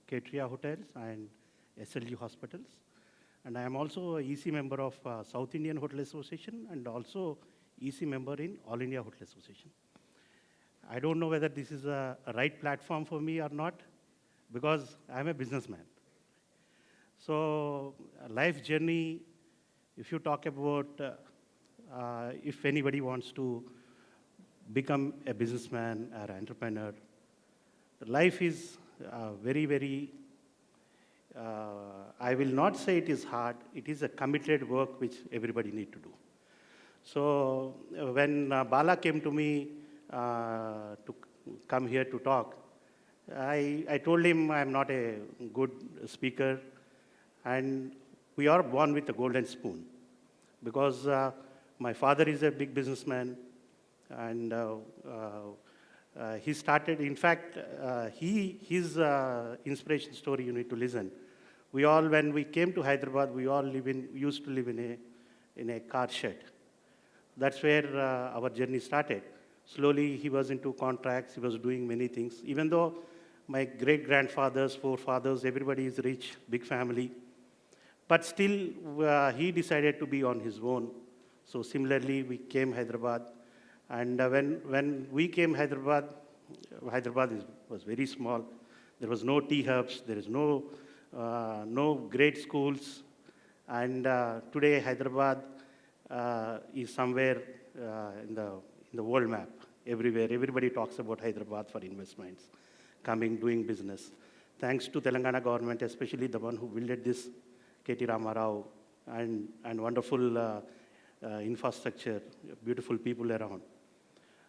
Katriya Hotels and SLG Hospitals. And I am also a EC member of South Indian Hotel Association and also EC member in All India Hotel Association. I don't know whether this is a right platform for me or not, because I'm a businessman. So life journey, if you talk about, if anybody wants to become a businessman or entrepreneur, life is very, I will not say it is hard, it is a committed work which everybody need to do. So when Bala came to me to come here to talk, I told him I'm not a good speaker, and we are born with a golden spoon, because my father is a big businessman, and he started, in fact, his inspiration story you need to listen. We all, when we came to Hyderabad, we all used to live in a car shed. That's where our journey started. Slowly, he was into contracts, he was doing many things. Even though my great-grandfathers, forefathers, everybody is rich, big family, but still, he decided to be on his own. So similarly, we came Hyderabad. And when we came Hyderabad was very small. There was no tea hubs, there is no great schools. And today, Hyderabad is somewhere in the world map, everywhere. Everybody talks about Hyderabad for investments, coming, doing business. Thanks to Telangana government, especially the one who built this, K.T. Ramarao, and wonderful infrastructure, beautiful people around.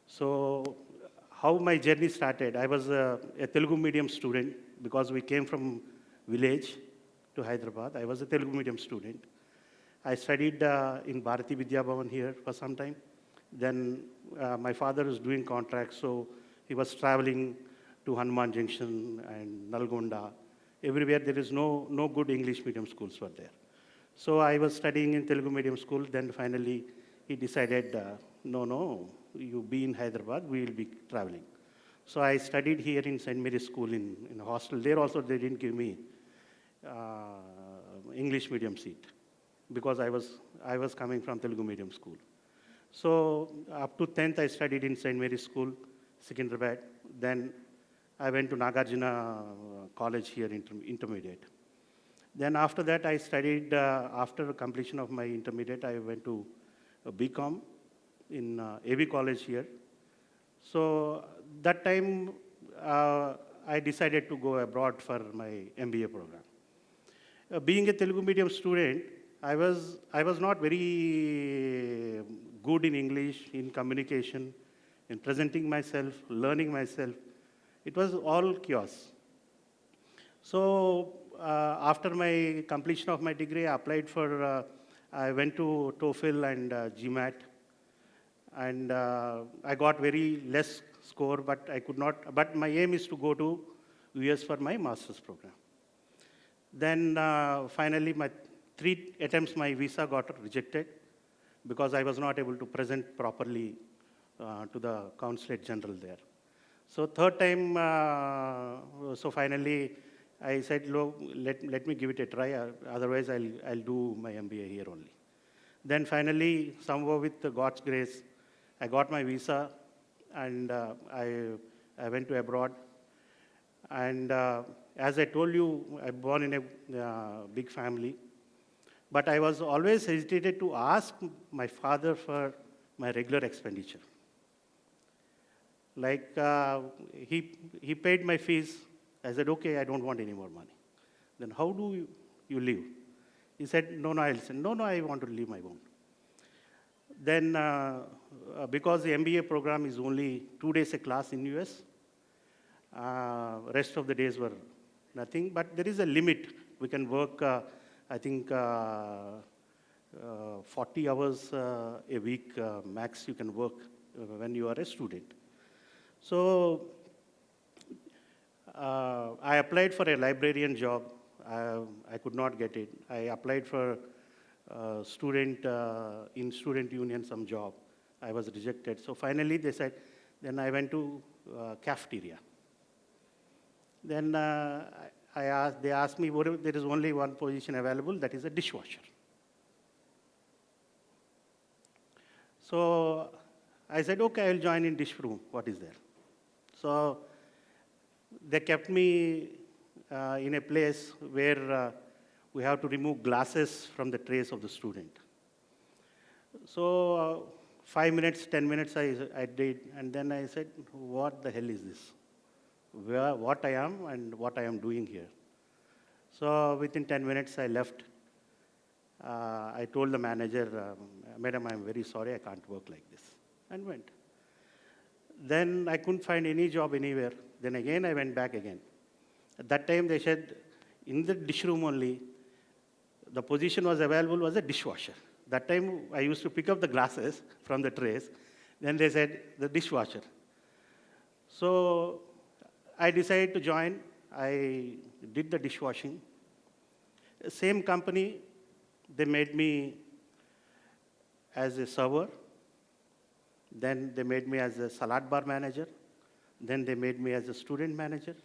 So how my journey started, I was a Telegu medium student, because we came from village to Hyderabad. I was a Telegu medium student. I studied in Bharati Vidya Bhavan here for some time. Then my father was doing contracts, so he was traveling to Hanuman Junction and Nalgonda. Everywhere there is no good English medium schools were there. So I was studying in Telugu medium school. Then finally he decided, no, you be in Hyderabad, we will be traveling. So I studied here in St. Mary's School in a hostel. There also they didn't give me English medium seat, because I was coming from Telugu medium school. So up to 10th I studied in St. Mary's School, Secunderabad. Then I went to Nagarjuna College here, intermediate. Then after that I studied, after completion of my intermediate, I went to BCom in AV College here. So that time I decided to go abroad for my MBA program. Being a Telugu medium student, I was not very good in English, in communication, in presenting myself, learning myself. It was all chaos. So after my completion of my degree, I applied for, I went to Tofel and GMAT, and I got very less score, but I could not, but my aim is to go to US for my master's program. Then finally, my 3 attempts, my visa got rejected, because I was not able to present properly to the consulate general there. So third time, so finally, I said, look, let me give it a try, otherwise I'll do my MBA here only. Then finally, somehow with God's grace, I got my visa, and I went to abroad. And as I told you, I was born in a big family. But I was always hesitated to ask my father for my regular expenditure. Like, he paid my fees. I said, okay, I don't want any more money. Then how do you live? He said, no, I said, no, I want to live my own. Then, because the MBA program is only 2 days a class in US, rest of the days were nothing. But there is a limit. We can work, I think, 40 hours a week max you can work when you are a student. So I applied for a librarian job. I could not get it. I applied for student in student union some job. I was rejected. So finally they said, then I went to cafeteria. Then they asked me, what if there is only one position available, that is a dishwasher. So I said, okay, I will join in dish room. What is there? So they kept me in a place where we have to remove glasses from the trays of the student. So 5 minutes, 10 minutes I did, and then I said, what the hell is this? What I am and what I am doing here. So within 10 minutes I left. I told the manager, madam, I'm very sorry, I can't work like this, and went. Then I couldn't find any job anywhere. Then again I went back again. At that time they said, in the dish room only, the position was available was a dishwasher. That time I used to pick up the glasses from the trays. Then they said, the dishwasher. So I decided to join. I did the dishwashing. Same company, they made me as a server. Then they made me as a salad bar manager. Then they made me as a student manager.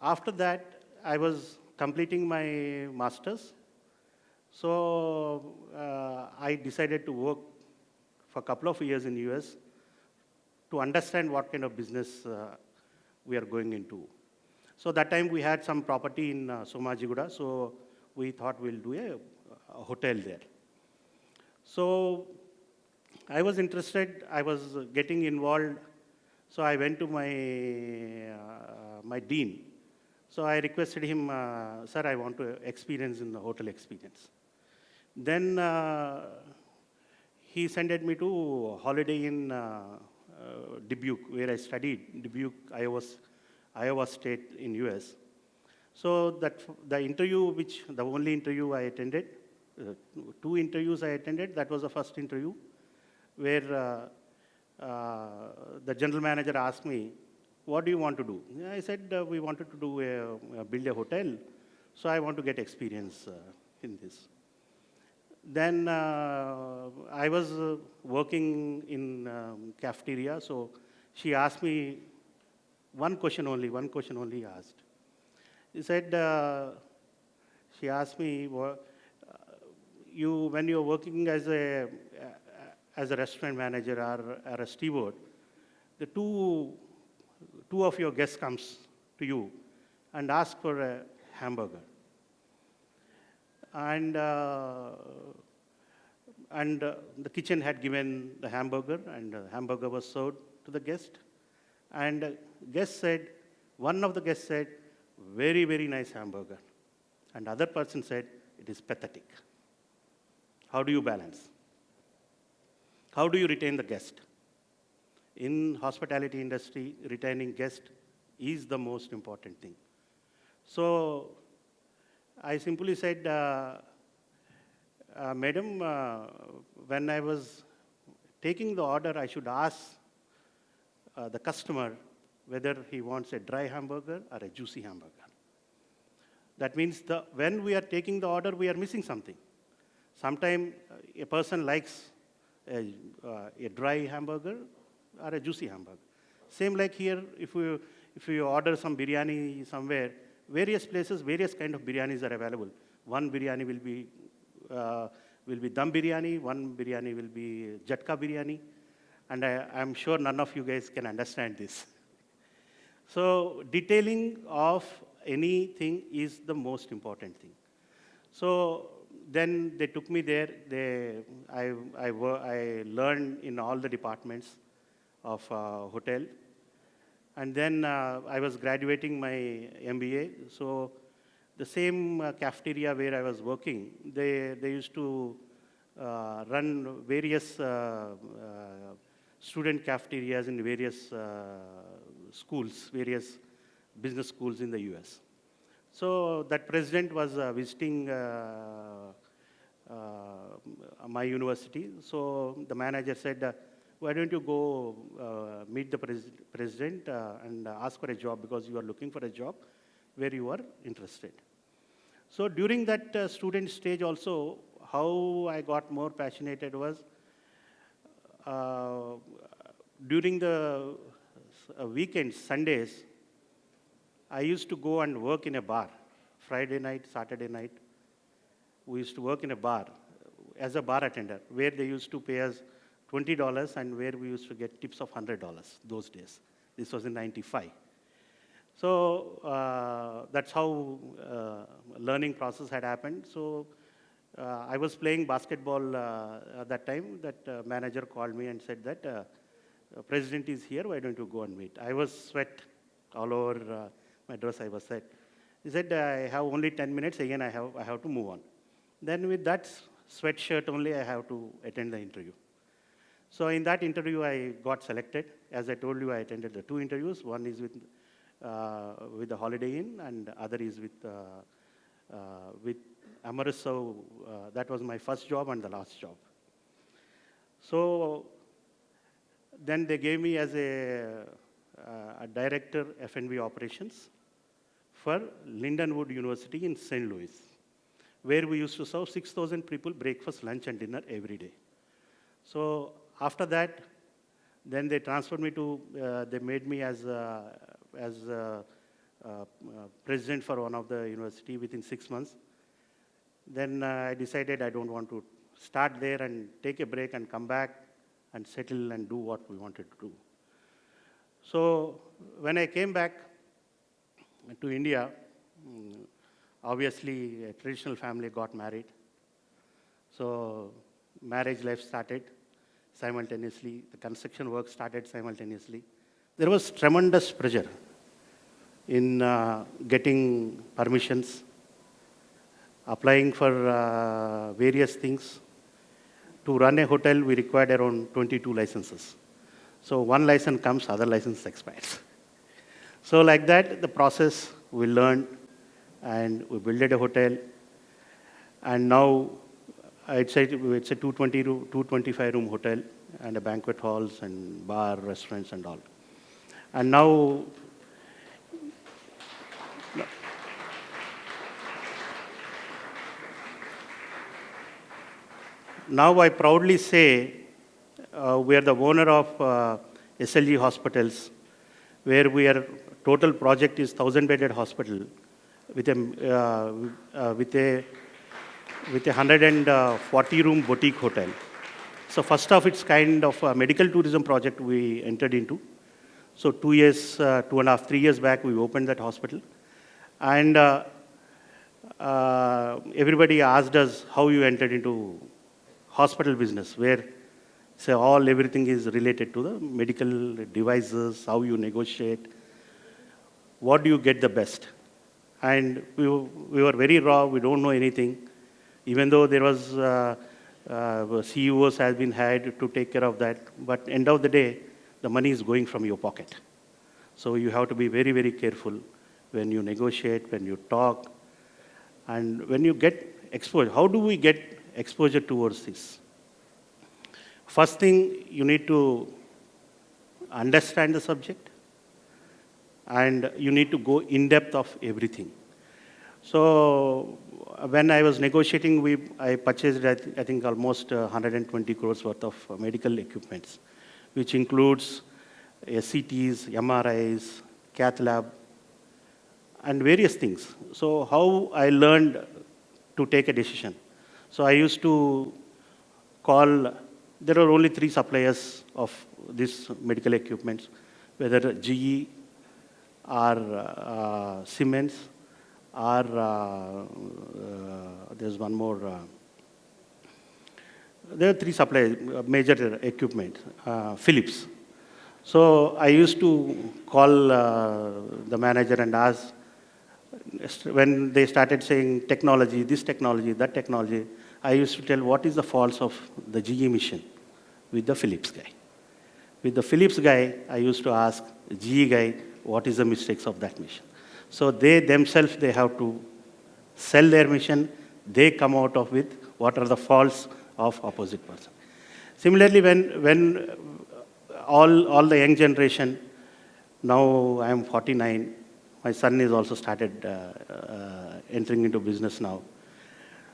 After that, I was completing my master's. So I decided to work for a couple of years in the US to understand what kind of business we are going into. So that time we had some property in Somaraju, so we thought we'll do a hotel there. So I was interested, I was getting involved, so I went to my dean. So I requested him, sir, I want to experience in the hotel experience. Then he sent me to holiday in Dubuque, where I studied, Dubuque, Iowa State in US. So that the interview, the only interview I attended, 2 interviews I attended, that was the first interview, where the general manager asked me, what do you want to do? I said, we wanted to do build a hotel, so I want to get experience in this. Then I was working in cafeteria, so she asked me one question only asked. She said, she asked me, when you're working as a restaurant manager or a steward, the two of your guests comes to you and ask for a hamburger. And the kitchen had given the hamburger, and the hamburger was served to the guest. And one of the guests said, very, very nice hamburger. And other person said, it is pathetic. How do you balance? How do you retain the guest? In hospitality industry, retaining guest is the most important thing. So I simply said, madam, when I was taking the order, I should ask the customer whether he wants a dry hamburger or a juicy hamburger. That means when we are taking the order, we are missing something. Sometimes a person likes a dry hamburger or a juicy hamburger. Same like here, if you order some biryani somewhere, various places, various kind of biryanis are available. One biryani will be dum biryani, one biryani will be jatka biryani, and I'm sure none of you guys can understand this. So detailing of anything is the most important thing. So then they took me there. I learned in all the departments of hotel. And then I was graduating my MBA. So the same cafeteria where I was working, they used to run various student cafeterias in various schools, various business schools in the US. So that president was visiting my university. So the manager said, why don't you go meet the president and ask for a job, because you are looking for a job where you are interested. So during that student stage also, how I got more passionate was during the weekends, Sundays, I used to go and work in a bar, Friday night, Saturday night. We used to work in a bar as a bar attender, where they used to pay us $20 and where we used to get tips of $100 those days. This was in 95. So that's how learning process had happened. So I was playing basketball at that time. That manager called me and said that president is here, why don't you go and meet? I was sweat all over my dress, I was sweat. He said, I have only 10 minutes, again I have to move on. Then with that sweatshirt only, I have to attend the interview. So in that interview, I got selected. As I told you, I attended the 2 interviews. One is with the Holiday Inn, and other is with Amaris. So that was my first job and the last job. So then they gave me as a director F&B operations for Lindenwood University in St. Louis, where we used to serve 6,000 people breakfast, lunch, and dinner every day. So after that, then they transferred me to, they made me as president for one of the university within 6 months. Then I decided I don't want to start there and take a break and come back and settle and do what we wanted to do. So when I came back to India, obviously a traditional family got married. So marriage life started simultaneously. The construction work started simultaneously. There was tremendous pressure in getting permissions, applying for various things. To run a hotel, we required around 22 licenses. So one license comes, other license expires. So like that, the process we learned, and we built a hotel. And now it's a 225 room hotel, and a banquet halls and bar, restaurants and all. And now I proudly say we are the owner of SLG Hospitals, where we are, total project is 1,000-bedded hospital with a 140-room boutique hotel. So first of its kind of medical tourism project we entered into. So 2 years, 2.5, 3 years back, we opened that hospital. And everybody asked us how you entered into hospital business, where say everything is related to the medical devices, how you negotiate, what do you get the best. And we were very raw, we don't know anything. Even though there was CEOs has been hired to take care of that, but end of the day, the money is going from your pocket. So you have to be very, very careful when you negotiate, when you talk, and when you get exposure. How do we get exposure towards this? First thing, you need to understand the subject, and you need to go in depth of everything. So when I was negotiating, I purchased, I think, almost 120 crores worth of medical equipments, which includes CTs, MRIs, cath lab, and various things. So how I learned to take a decision. So I used to call, there are only 3 suppliers of this medical equipment, whether GE or Siemens, or there's one more. There are 3 suppliers, major equipment, Philips. So I used to call the manager and ask, when they started saying technology, this technology, that technology, I used to tell what is the faults of the GE machine with the Philips guy. With the Philips guy, I used to ask GE guy, what is the mistakes of that machine. So they themselves, they have to sell their machine, they come out of with what are the faults of opposite person. Similarly, when all the young generation, now I am 49, my son is also started entering into business now.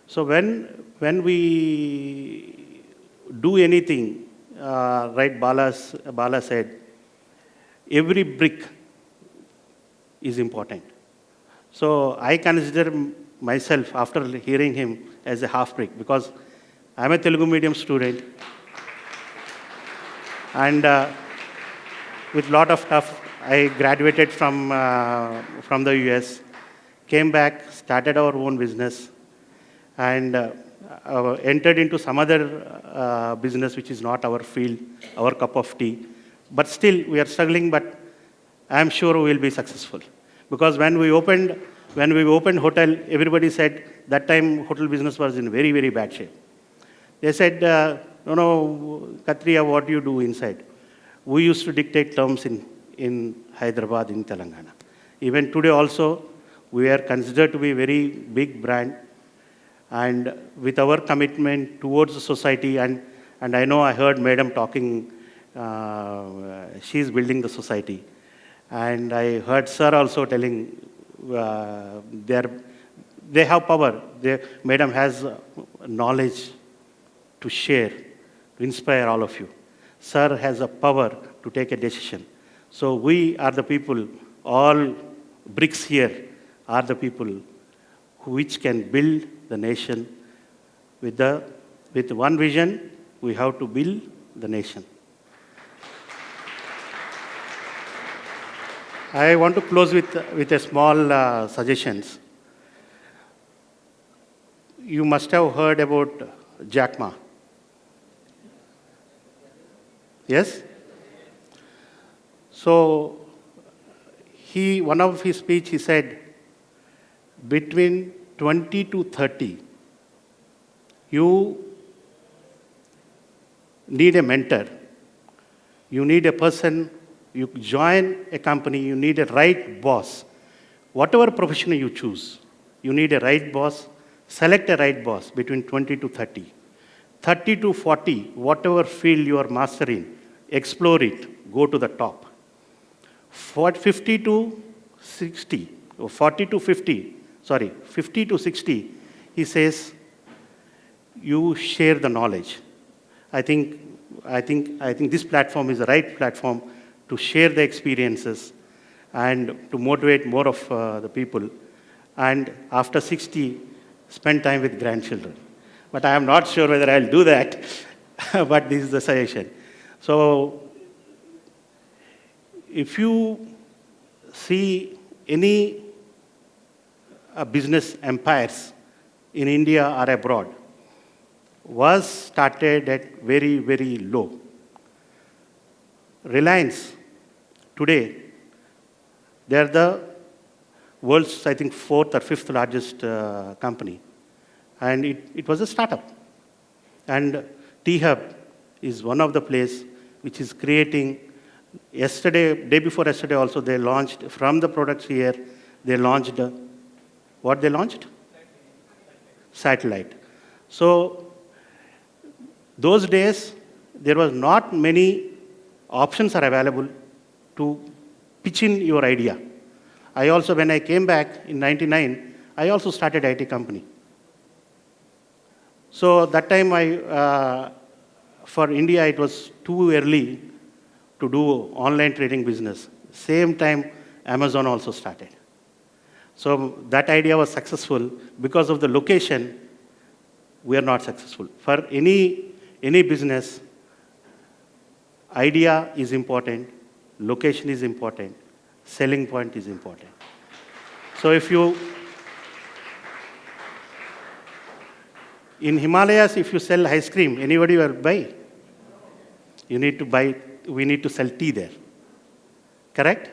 So when we do anything, right, Bala said, every brick is important. So I consider myself, after hearing him, as a half-breed because I'm a Telegu medium student. And with lot of stuff, I graduated from the US, came back, started our own business, and entered into some other business which is not our field, our cup of tea. But still, we are struggling, but I'm sure we will be successful. Because when we opened hotel, everybody said that time hotel business was in very, very bad shape. They said, no, Katriya, what do you do inside? We used to dictate terms in Hyderabad, in Telangana. Even today also, we are considered to be a very big brand. And with our commitment towards the society, and I know I heard Madam talking, she's building the society. And I heard Sir also telling, they have power. Madam has knowledge to share, to inspire all of you. Sir has a power to take a decision. So we are the people, all bricks here are the people which can build the nation. With one vision, we have to build the nation. I want to close with a small suggestions. You must have heard about Jack Ma. Yes? So, one of his speech, he said, between 20 to 30, you need a mentor. You need a person, you join a company, you need a right boss. Whatever profession you choose, you need a right boss. Select a right boss between 20 to 30. 30 to 40, whatever field you are mastering, explore it, go to the top. 50 to 60, or 40 to 50, 50 to 60, he says, you share the knowledge. I think this platform is the right platform to share the experiences and to motivate more of the people. And after 60, spend time with grandchildren. But I am not sure whether I'll do that, but this is the suggestion. So, if you see any business empires in India or abroad, was started at very, very low. Reliance, today, they are the world's, I think, 4th or 5th largest company. And it was a startup. And T-Hub is one of the places which is creating, day before yesterday also, they launched, from the products here, they launched, what they launched? Satellite. So, those days, there was not many options are available to pitch in your idea. I also, when I came back in 99, I also started IT company. So that time for India, it was too early to do online trading business. Same time, Amazon also started. So that idea was successful. Because of the location, we are not successful. For any business, idea is important, location is important, selling point is important. So in Himalayas, if you sell ice cream, anybody will buy? You need to buy, we need to sell tea there. Correct?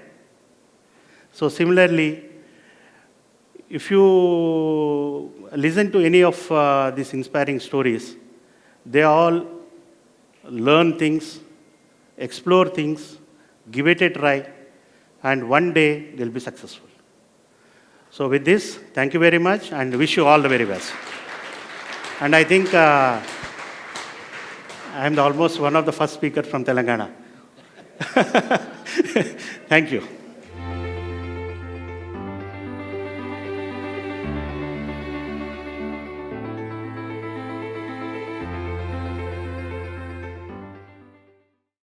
So similarly, if you listen to any of these inspiring stories, they all learn things, explore things, give it a try, and one day they'll be successful. So with this, thank you very much, and wish you all the very best. And I think I'm almost one of the first speakers from Telangana. Thank you.